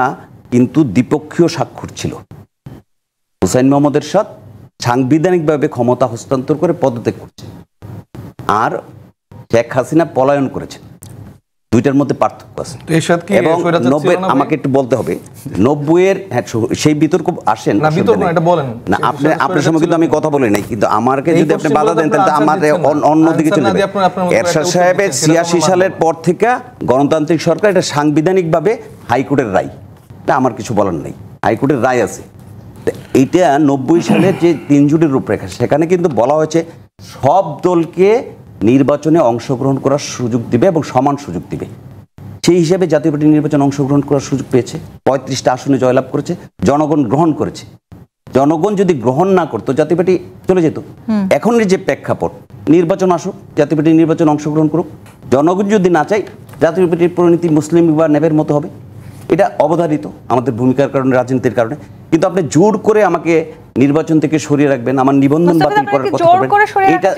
কিন্তু দ্বিপক্ষীয় স্বাক্ষর ছিল। হুসাইন মোহাম্মদ এরশাদ সাংবিধানিকভাবে ক্ষমতা হস্তান্তর করে পদত্যাগ করছে, আর শেখ হাসিনা পলায়ন করেছেন। দুইটার মধ্যে পার্থক্য আছে। এবং 90 আমাকে একটু বলতে হবে, 90-এর সেই বিতর্ক আসেন না, আপনার সময় কিন্তু আমি কথা বলি নাই, কিন্তু আমাকে যদি আপনি বাধা দেন তাহলে আমাদের অন্যদিকে চলে যাবে। এরশাদ সাহেবের 86 সালের পর থেকে গণতান্ত্রিক সরকার, এটা সাংবিধানিকভাবে হাইকোর্টের রায়, এটা আমার কিছু বলার নেই, হাইকোর্টের রায় আছে। এইটা 90 সালের যে 3 জোটের রূপরেখা, সেখানে কিন্তু বলা হয়েছে সব দলকে নির্বাচনে অংশগ্রহণ করার সুযোগ দিবে এবং সমান সুযোগ দিবে। সেই হিসাবে জাতীয় পার্টি নির্বাচনে অংশগ্রহণ করার সুযোগ পেয়েছে, 35টা আসনে জয়লাভ করেছে, জনগণ গ্রহণ করেছে। জনগণ যদি গ্রহণ না করতো জাতীয় পার্টি চলে যেত। এখন যে প্রেক্ষাপট, নির্বাচন আসুক, জাতীয় পার্টি নির্বাচনে অংশগ্রহণ করুক। জনগণ যদি না চায়, জাতীয় পার্টির পরিণতি মুসলিম বা নেবের মতো হবে। এটা অবধারিত আমাদের ভূমিকার কারণে, রাজনীতির কারণে। কিন্তু আপনি জোর করে আমাকে নির্বাচন থেকে সরিয়ে রাখবেন, আমার নিবন্ধন বাতিল করার কথা বলবেন, এটা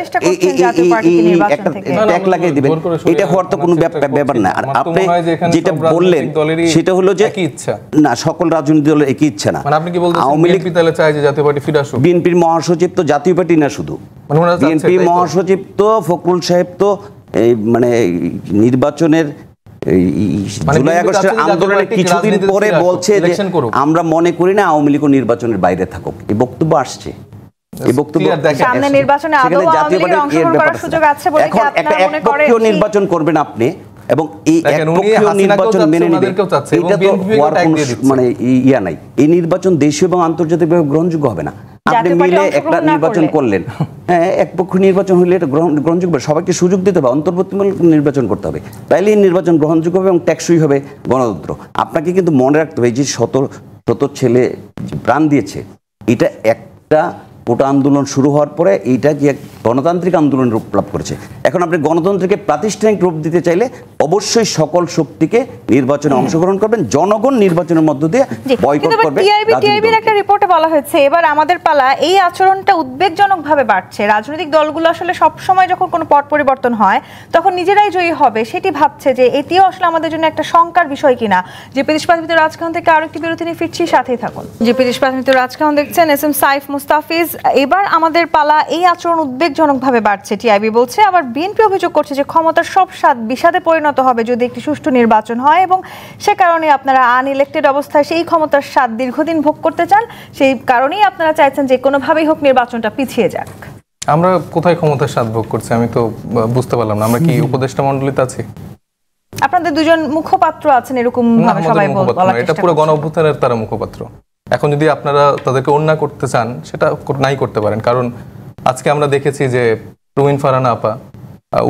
একটা ট্যাগ লাগিয়ে দিবেন, এটা হওয়ার তো কোনো ব্যাপার না। আর আপনি যেটা বললেন সেটা হলো যে না, সকল রাজনৈতিক দলের একই ইচ্ছা না। আওয়ামী লীগ চায় যে জাতীয় পার্টি ফিরে আসুক। বিএনপির মহাসচিব তো জাতীয় পার্টি না, শুধু বিএনপি মহাসচিব তো ফখরুল সাহেব তো মানে নির্বাচনের জুলাই আগস্টের আন্দোলনের কিছুদিন পরে বলছে যে আমরা মনে করি না আওয়ামী লীগ নির্বাচনের বাইরে থাকুক। এই বক্তব্য আসছে, এই বক্তব্য সামনে নির্বাচনে আদৌ আওয়ামী লীগের অংশগ্রহণ করার সুযোগ আছে বলে কি আপনারা মনে করেন? একপক্ষীয় নির্বাচন করবেন আপনি, এবং এই একপক্ষীয় নির্বাচন মেনে নেবেন, এটা তো হওয়ার কোনো মানে ইয়া নাই। এই নির্বাচন দেশীয় এবং আন্তর্জাতিকভাবে গ্রহণযোগ্য হবে না। আপনি মিলে একটা নির্বাচন করলেন, হ্যাঁ, একপক্ষ নির্বাচন হলে এটা গ্রহণযোগ্য, সবাইকে সুযোগ দিতে হবে, অন্তর্বর্তীমূলক নির্বাচন করতে হবে, তাইলে এই নির্বাচন গ্রহণযোগ্য হবে এবং টেকসই হবে গণতন্ত্র। আপনাকে কিন্তু মনে রাখতে হবে, যে শত ছেলে প্রাণ দিয়েছে, এটা একটা কোটা আন্দোলন শুরু হওয়ার পরে এইটা কি গণতান্ত্রিক আন্দোলনের রূপ লাভ করেছে। এখন আপনি গণতন্ত্রকে প্রাতিষ্ঠানিক রূপ দিতে চাইলে অবশ্যই সকল শক্তিকে নির্বাচনে অংশগ্রহণ করবেন, জনগণ নির্বাচনের মধ্য দিয়ে বয়কট করবে। টিআইবির একটা রিপোর্টে বলা হয়েছে এবার আমাদের পালা, এই আচরণটা উদ্বেগজনকভাবে বাড়ছে। রাজনৈতিক দলগুলো আসলে সব সময় যখন কোনো পট পরিবর্তন হয় তখন নিজেরাই জয়ী হবে সেটি ভাবছে যে এটিও আসলে আমাদের জন্য একটা শঙ্কার বিষয় কিনা। যে প্রাথমিক রাজকাহন থেকে আরো একটি বিরতি নিয়ে ফিরছি, সাথেই থাকুন। যে প্রাথমিক রাজকাহন দেখছেন, এস এম সাইফ মুস্তাফিজ। এবার আমাদের পালা, এই আচরণ উদ্বেগজনকভাবে বাড়ছে টিআইবি বলছে। আবার বিএনপি অভিযোগ করছে যে ক্ষমতার সব স্বাদ বিষাদে পরিণত হবে যদি একটি সুষ্ঠু নির্বাচন হয়, এবং সে কারণে আপনারা আনইলেক্টেড অবস্থায় সেই ক্ষমতার স্বাদ দীর্ঘদিন ভোগ করতে চান। সেই কারণেই আপনারা চাইছেন যে কোনোভাবেই হোক নির্বাচনটা পিছিয়ে যাক। আমরা কোথায় ক্ষমতার স্বাদ ভোগ করছি আমি তো বুঝতে পারলাম না। আমরা কি উপদেষ্টা মণ্ডলীতে আছি? আপনাদের দুজন মুখপাত্র আছেন এরকম ভাবে সবাই বলার এটা পুরো গণ অভ্যুত্থানের তারা মুখপাত্র। এখন যদি আপনারা তাদেরকে অন্যায় করতে চান সেটা নাই করতে পারেন, কারণ আজকে আমরা দেখেছি যে রুমিন ফারহানা আপা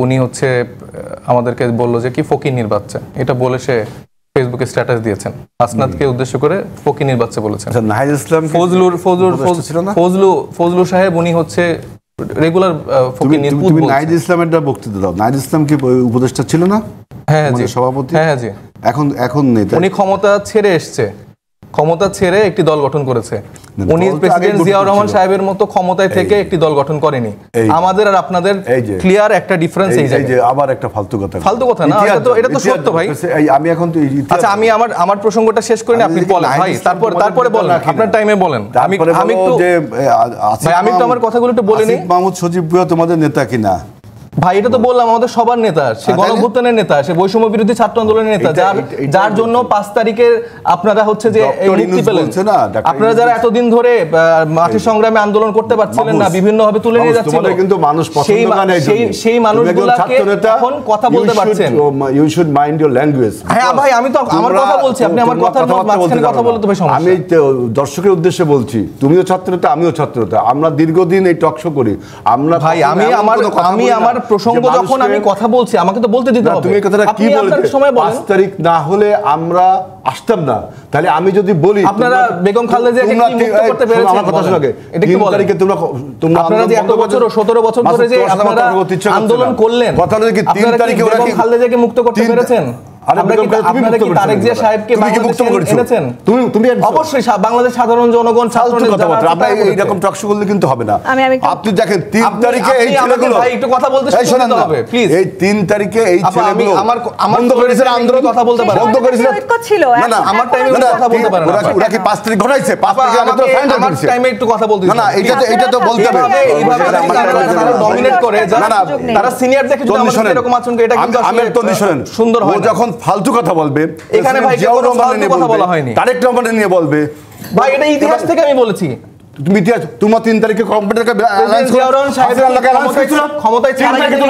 উনি হচ্ছে আমাদেরকে বললো যে কি ফকিন্নির বাচ্চা, এটা বলে সে ফেসবুকে স্ট্যাটাস দিয়েছেন। আসনাদকে উদ্দেশ্য করে ফকিন্নির বাচ্চা বলেছেন। নাহিদ ইসলাম ফজলু সাহেব উনি হচ্ছে রেগুলার ফকিন্নির পুত। তুমি নাহিদ ইসলামেরটা বক্তৃতা দাও। নাহিদ ইসলাম কি উপদেষ্টা ছিল না? হ্যাঁ জি, সভাপতি। হ্যাঁ জি, এখন নেই। উনি ক্ষমতা ছেড়ে এসছে, ক্ষমতা ছেড়ে একটি দল গঠন করেছে। উনি প্রেসিডেন্ট জিয়াউর রহমান সাহেবের মতো ক্ষমতায় থেকে একটি দল গঠন করেনি। আমাদের আর আপনাদের ক্লিয়ার একটা ডিফারেন্স এই যে। আবার একটা ফালতু কথা না, এটা তো সত্য ভাই। আমি এখন তো আচ্ছা, আমি আমার প্রসঙ্গটা শেষ করি না, আপনি বলেন ভাই, তারপরে বলেন, আপনার টাইমে বলেন। আমি একটু ভাই, আমি তো আমার কথাগুলো একটু বলে নিই। মাহমুদ সজীব ভুঁইয়া তোমাদের নেতা কিনা? ভাই এটা তো বললাম আমাদের সবার নেতা, সে গণঅভ্যুত্থানের নেতা, সে বৈষম্য বিরোধী ছাত্র আন্দোলনের নেতা, যার জন্য 5 তারিখে আপনারা হচ্ছে যে মুক্তি পেলেন। আপনারা যারা এতদিন ধরে মাঠের সংগ্রামে আন্দোলন করতে পারছিলেন না, বিভিন্ন ভাবে তুলে নিয়ে যাচ্ছিল, কিন্তু মানুষ পছন্দ করে সেই মানুষগুলোকে এখন কথা বলতে পারছেন। You should mind your language. হ্যাঁ ভাই, আমি তো আমার কথা বলছি, আপনি আমার কথার মাঝখানে কথা বলতে তো ভাই সমস্যা। আমি দর্শকের উদ্দেশ্যে বলছি, তুমিও ছাত্রনেতা আমিও ছাত্রনেতা, আমরা দীর্ঘদিন এই টক শো করি। আমরা ভাই আমি আমার প্রসঙ্গ যখন আমি কথা বলছি আমাকে তো বলতে দিতে হবে। তুমি এই কথাটা কি বলতে? 5 তারিখ না হলে আমরা আসতাম না। তাহলে আমি যদি বলি আপনারা বেগম খালেদা জিয়াকে মুক্ত করতে পেরেছেন, আমার কথা শুনে এটা কি বলেন? আপনারা যে এত বছর 17 বছর ধরে যে আপনারা আন্দোলন করলেন, কথা হলো কি 3 তারিখে ওরা বেগম খালেদা জিয়াকে মুক্ত করতে পেরেছেন? আপনারা কি তারেক জিয়া সাহেবকে এনেছেন? তুমি অবশ্যই বাংলাদেশ সাধারণ জনগণ ছাত্র নেতা, আপনি এইরকম টক শো করলে কিন্তু হবে না। আপনি দেখেন 3 তারিখে এই ছেলেগুলো, ভাই একটু কথা বলতে শুনতে হবে প্লিজ। এই 3 তারিখে এই ছেলেগুলো আমার বন্ধ করেছিল আন্দোলন, কথা বলতে পারে, বন্ধ করেছিল ছিল। না আমার টাইমে কথা বলতে পারে না। ওরা কি 5 তারিখ ঘটাইছে? 5 তারিখে আমরা তো ফাইনাল আমার করেছি। টাইমে একটু কথা বলতে না এটা তো বলতে হবে। এইভাবে ডমিনেট করে তারা সিনিয়র দেখে যদি আমাদের এরকম আচরণ করে, এটা কিন্তু আসলে সুন্দর হয় না। যখন ফালতু কথা বলবে এখানে ভাই কোনো ফালতু কথা বলা হয়নি, তারেক রহমানের নিয়ে বলবে। ভাই এটা ইতিহাস থেকে আমি বলেছি। তুমি তোমার 3 তারিখে কম্পিউটারকে অ্যালায়েন্স করো, ক্ষমতায় ছিল না কিন্তু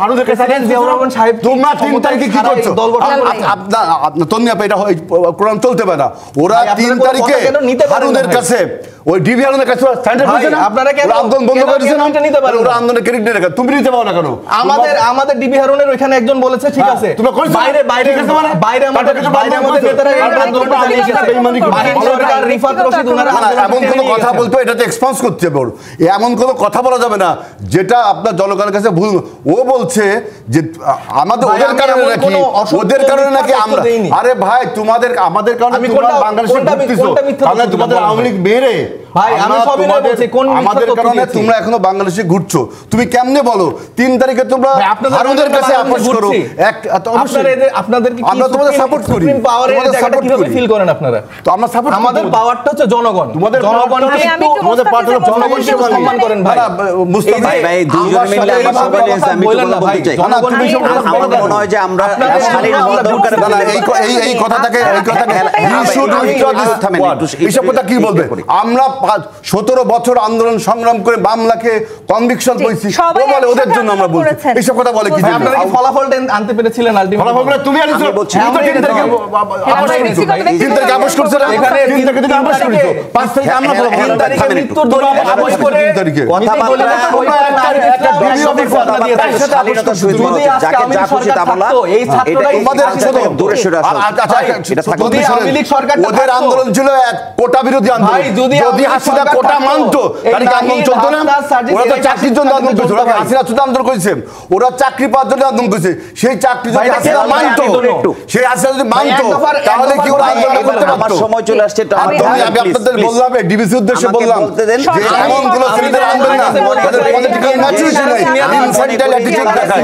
হারুদের কাছে জিয়াউর রহমান সাহেব, তোমরা 3 তারিখে কি করছো? আপনার তন্নিয়া এটা কোরআন চলতে পারে না। ওরা 3 তারিখে হারুদের কাছে, ওই ডিবি হারুদের কাছে স্ট্যান্ডার্ড হচ্ছে না, আপনারা কেন আন্দোলন বন্ধ করেছেন? নিতে পারেন, ওরা আন্দোলনের ক্রেডিট নিতে পারে, তুমি নিতে পারো না কেন? আমাদের ডিবি হারুনের ওখানে একজন বলেছে ঠিক আছে, বাইরে আমাদের নেতারা আন্দোলন চালিয়েছে, সরকার রিফাত রশিদ ওনারা এমন কোন কথা বলতো এটাতে এক্সপন্স করতে হবে। এমন কোন কথা বলা যাবে না যেটা আপনার জনগণের কাছে ভুল। ও বলছে যে আমাদের ওদের কারণে নাকি আমরা, আরে ভাই তোমাদের আমাদের কারণে বাংলাদেশে ঘুরতেছো, তাহলে তোমাদের আওয়ামী লীগ মেরে ভাই আমি সবই বলছি কোন আমাদের কারণে তোমরা এখনো বাংলাদেশে ঘুরছো। তুমি কেমনে বলো 3 তারিখে তোমরা হারুদের কাছে আপোষ করো? আপনাদের কি আমরা তোমাদের সাপোর্ট করি, পাওয়ারের জায়গাটা কিভাবে ফিল করেন আপনারা? তো আমরা সাপোর্ট, আমাদের পাওয়ারটা হচ্ছে জনগণ, তোমাদের তোমাদের পার্টির জনগণকে সম্মান করেন ভাই। মুস্তাফা ভাই দুইজন মিলে আমার সবাই আছে, আমি তো বলতে চাই আমার মনে হয় যে আমরা শালীন হওয়া দরকার। এই কথাটাকে এইসব কথা কি বলবে? আমরা 17 বছর আন্দোলন সংগ্রাম করে মামলাকে কনভিকশন করেছি, বলে ওদের জন্য আমরা বলছি। এইসব কথা বলে কি? আপনারা কি ফলাফলটা আনতে পেরেছিলেন? ফলাফলটা তুমি আনিছো, তুমি তো 3 তারিখে আপোষ করেছো, 3 তারিখে আপোষ করছো না, এখানে 3 তারিখে তুমি আপোষ করেছো, 5 তারিখে আমরা মৃত্যুর দলিল আবশ করে ওদের আন্দোলন ছিল কোটা বিরোধী আন্দোলন। যদি হাসিনা কোটা মানতো তাহলে কি আন্দোলন চলতো না? ওরা তো চাকরির জন্য আন্দোলন করেছে, ওরা হাসিনা শুধু আন্দোলন করেছে, ওরা চাকরি পাওয়ার জন্য আন্দোলন করেছে। সেই চাকরি যদি হাসিনা মানতো, সেই হাসিনা যদি মানতো তাহলে কি ওরা আন্দোলন করতে পারতো? আমার সময় চলে আসছে। আমি আপনাদের বললাম, ডিবিসি উদ্দেশ্যে বললাম যে এমন কোন ছেলেদের আন্দোলন না তাদের পলিটিক্যাল ম্যাচুরিটি নাই, ইনফ্যান্টাইল অ্যাটিটিউড দেখায়।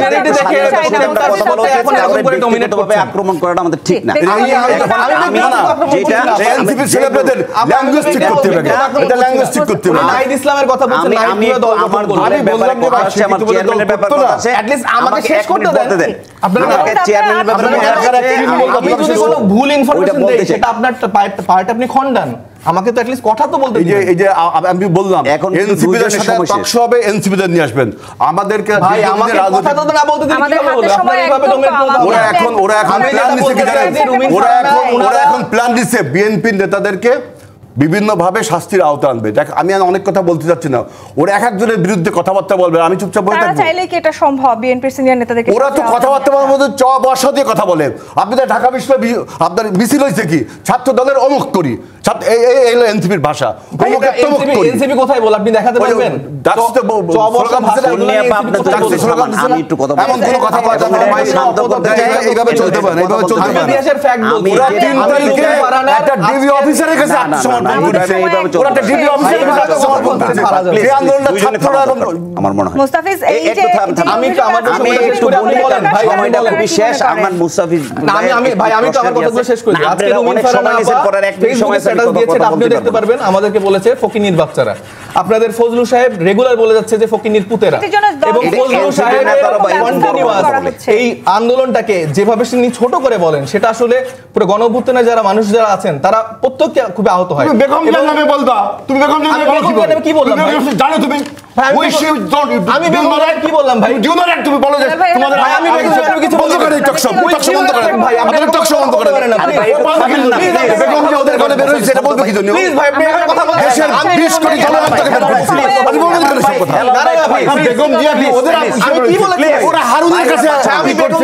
আক্রমণ করাটা আমাদের ঠিক না। এনসিপি ছেলেদের ল্যাঙ্গুয়েজ ঠিক করতে হবে, এটা ল্যাঙ্গুয়েজ ঠিক করতে হবে। নাহিদ ইসলামের কথা বলছেন, আমি আমার দলের ব্যাপারে কথা আছে, আমার চেয়ারম্যানের ব্যাপারে কথা আছে, at least আমাকে শেষ করতে দেন। আপনাকে চেয়ারম্যানের ব্যাপারে আপনি যদি কোনো ভুল ইনফরমেশন দেন সেটা আপনার পার্ট আপনি খণ্ডান, আমাকে তো at least কথা তো বলতে দিন। এই যে আমি বললাম এখন এনসিপিদের সাথে টকশো হবে, এনসিপিদের নিয়ে আসবেন আমাদেরকে। ভাই আমাকে কথা তো না বলতে দিন, কি হবে? আপনারা এইভাবে ডোমেন ওরা এখন প্ল্যান দিচ্ছে কি জানেন? ওরা এখন প্ল্যান দিচ্ছে বিএনপি নেতাদেরকে বিভিন্ন ভাবে শাস্তির আওতা আনবে। দেখ আমি অনেক কথা বলতে যাচ্ছি না, ওরা এক একজনের বিরুদ্ধে কথাবার্তা বলবে, আমি চুপচাপ বলে থাকবো। চাইলে কি এটা সম্ভব? বিএনপির সিনিয়র নেতাদেরকে ওরা তো কথাবার্তা বলার মধ্যে চ বর্ষা দিয়ে কথা বলে। আপনাদের ঢাকা বিশ্ববিদ্যালয় আপনার মিছিল হয়েছে কি ছাত্র দলের অমুক করি, এই হলো এনসিপির ভাষা। এনসিপি কোথায় বল আপনি দেখাতে পারবেন? আমি একটু কথা এমন কোনো কথা বলা যাবে না, শান্ত করতে চাই, এইভাবে চলতে পারে, এইভাবে চলতে আমি পারে। দেশের ফ্যাক্ট বলছি। ওরা 3 তারিখে একটা ডিবি অফিসারের কাছে আত্মসমর্পণ করেছে। ওরা একটা ডিবি অফিসারের কাছে আত্মসমর্পণ করেছে। এই আন্দোলনটা ছাত্ররা আমার মনে হয় মুস্তাফিজ এই যে আমি তো আমার আমি একটু বলেন ভাই, সময়টা খুবই শেষ। আমার মুস্তাফিজ আমি তো আমার কথাগুলো শেষ করি। আজকে অনেক সময় নিয়েছেন করার এক মিনিট সময় স্ট্যাটাস দিয়েছে, আপনিও দেখতে পারবেন। আমাদেরকে বলেছে ফকিনীর বাচ্চারা। আপনাদের ফজলু সাহেব রেগুলার বলে যাচ্ছে যে ফকিনীর পুতেরা, এবং ফজলু সাহেব কন্টিনিউয়াস এই আন্দোলনটাকে যেভাবে তিনি ছোট করে বলেন সেটা আসলে পুরো গণঅভ্যুত্থানে যারা মানুষ যারা আছেন তারা প্রত্যেককে খুব আহত হয়। তুমি বেগম জিয়ার নামে বলবা, তুমি বেগম জিয়ার নামে কি বললাম? জানো তুমি আমি বেগম জিয়ার কি বললাম ভাই? ডু নট অ্যাক্ট, তুমি বলো যে তোমাদের ভাই আমি বেগম জিয়ার কিছু বন্ধ করে টকশো বন্ধ করে ভাই, আপনারা টকশো বন্ধ করে না বেগম জিয়া ওদের ঘরে বের হইছে, এটা বলবে কি জন্য? প্লিজ ভাই আপনি আমার কথা বলছেন। দেশের 20 কোটি জনগণকে বের করেছে, আপনি বলবেন কেন সব কথা? না ভাই বেগম জিয়া কি ওদের আমি কি বলেছি? ওরা হারুনের কাছে আমি বেগম